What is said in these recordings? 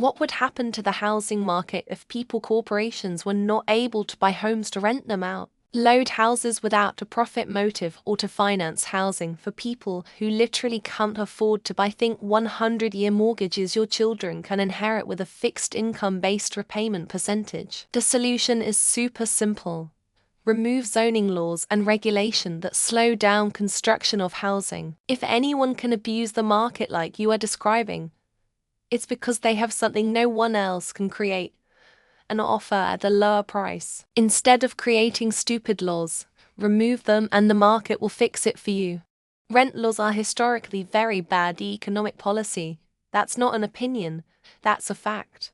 What would happen to the housing market if people corporations were not able to buy homes to rent them out? Load houses without a profit motive or to finance housing for people who literally can't afford to buy. Think 100-year mortgages your children can inherit with a fixed income-based repayment percentage. The solution is super simple. Remove zoning laws and regulation that slow down construction of housing. If anyone can abuse the market like you are describing, it's because they have something no one else can create and offer at a lower price. Instead of creating stupid laws, remove them and the market will fix it for you. Rent laws are historically very bad economic policy. That's not an opinion, that's a fact.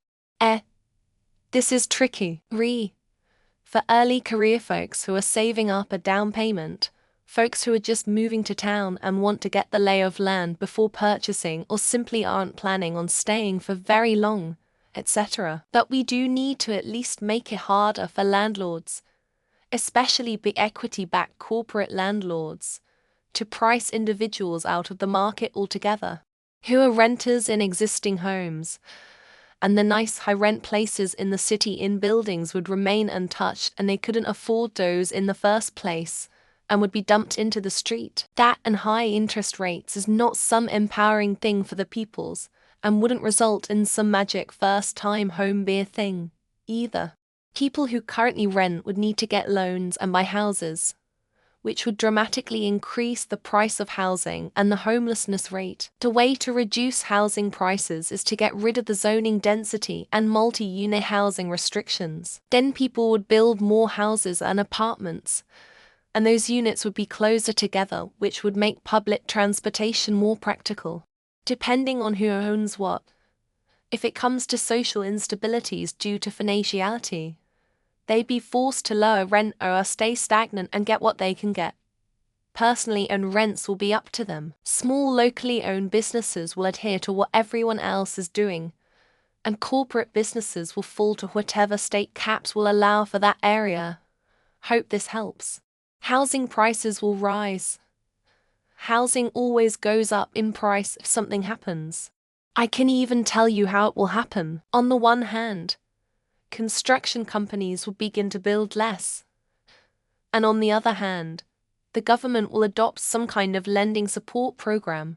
This is tricky. For early career folks who are saving up a down payment, folks who are just moving to town and want to get the lay of land before purchasing or simply aren't planning on staying for very long, etc. But we do need to at least make it harder for landlords, especially big equity-backed corporate landlords, to price individuals out of the market altogether, who are renters in existing homes. And the nice high-rent places in the city in buildings would remain untouched and they couldn't afford those in the first place and would be dumped into the street. That and high interest rates is not some empowering thing for the peoples and wouldn't result in some magic first-time home buyer thing, either. People who currently rent would need to get loans and buy houses, which would dramatically increase the price of housing and the homelessness rate. The way to reduce housing prices is to get rid of the zoning density and multi-unit housing restrictions. Then people would build more houses and apartments, and those units would be closer together, which would make public transportation more practical, depending on who owns what. If it comes to social instabilities due to financiality, they'd be forced to lower rent or stay stagnant and get what they can get. Personally owned rents will be up to them. Small locally owned businesses will adhere to what everyone else is doing, and corporate businesses will fall to whatever state caps will allow for that area. Hope this helps. Housing prices will rise. Housing always goes up in price if something happens. I can even tell you how it will happen. On the one hand, construction companies will begin to build less. And on the other hand, the government will adopt some kind of lending support program,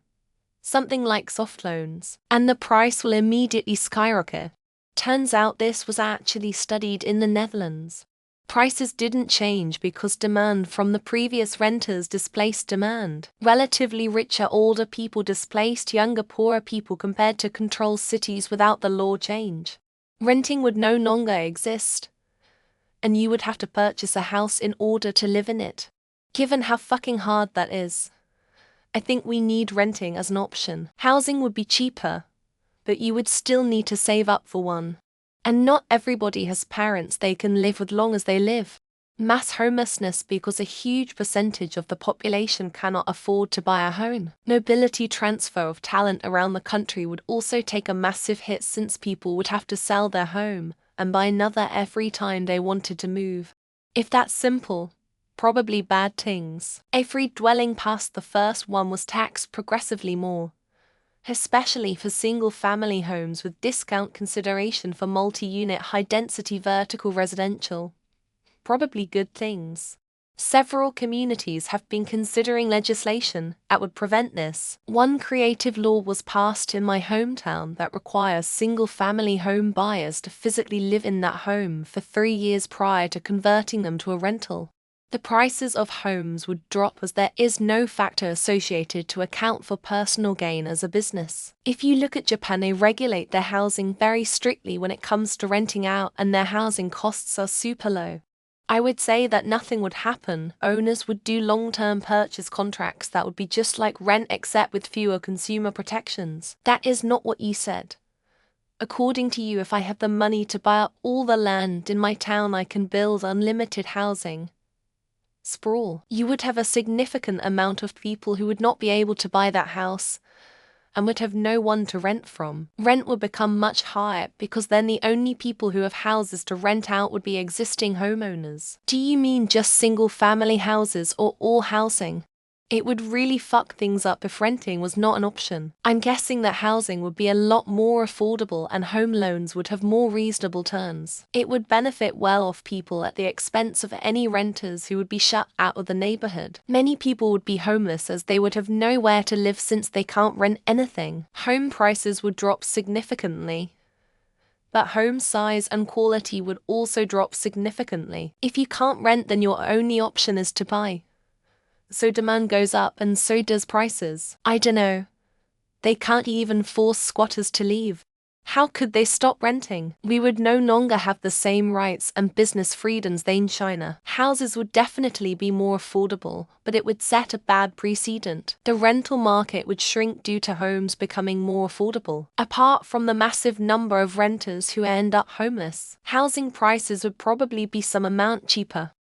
something like soft loans, and the price will immediately skyrocket. Turns out this was actually studied in the Netherlands. Prices didn't change because demand from the previous renters displaced demand. Relatively richer older people displaced younger poorer people compared to controlled cities without the law change. Renting would no longer exist, and you would have to purchase a house in order to live in it. Given how fucking hard that is, I think we need renting as an option. Housing would be cheaper, but you would still need to save up for one. And not everybody has parents they can live with long as they live. Mass homelessness because a huge percentage of the population cannot afford to buy a home. Mobility transfer of talent around the country would also take a massive hit since people would have to sell their home and buy another every time they wanted to move. If that's simple, probably bad things. Every dwelling past the first one was taxed progressively more, especially for single-family homes with discount consideration for multi-unit high-density vertical residential. Probably good things. Several communities have been considering legislation that would prevent this. One creative law was passed in my hometown that requires single-family home buyers to physically live in that home for 3 years prior to converting them to a rental. The prices of homes would drop as there is no factor associated to account for personal gain as a business. If you look at Japan, they regulate their housing very strictly when it comes to renting out, and their housing costs are super low. I would say that nothing would happen. Owners would do long-term purchase contracts that would be just like rent except with fewer consumer protections. That is not what you said. According to you, if I have the money to buy up all the land in my town, I can build unlimited housing. Sprawl. You would have a significant amount of people who would not be able to buy that house and would have no one to rent from. Rent would become much higher because then the only people who have houses to rent out would be existing homeowners. Do you mean just single-family houses or all housing? It would really fuck things up if renting was not an option. I'm guessing that housing would be a lot more affordable and home loans would have more reasonable terms. It would benefit well-off people at the expense of any renters who would be shut out of the neighborhood. Many people would be homeless as they would have nowhere to live since they can't rent anything. Home prices would drop significantly, but home size and quality would also drop significantly. If you can't rent, then your only option is to buy. So demand goes up and so does prices. I dunno. They can't even force squatters to leave. How could they stop renting? We would no longer have the same rights and business freedoms they in China. Houses would definitely be more affordable, but it would set a bad precedent. The rental market would shrink due to homes becoming more affordable. Apart from the massive number of renters who end up homeless, housing prices would probably be some amount cheaper.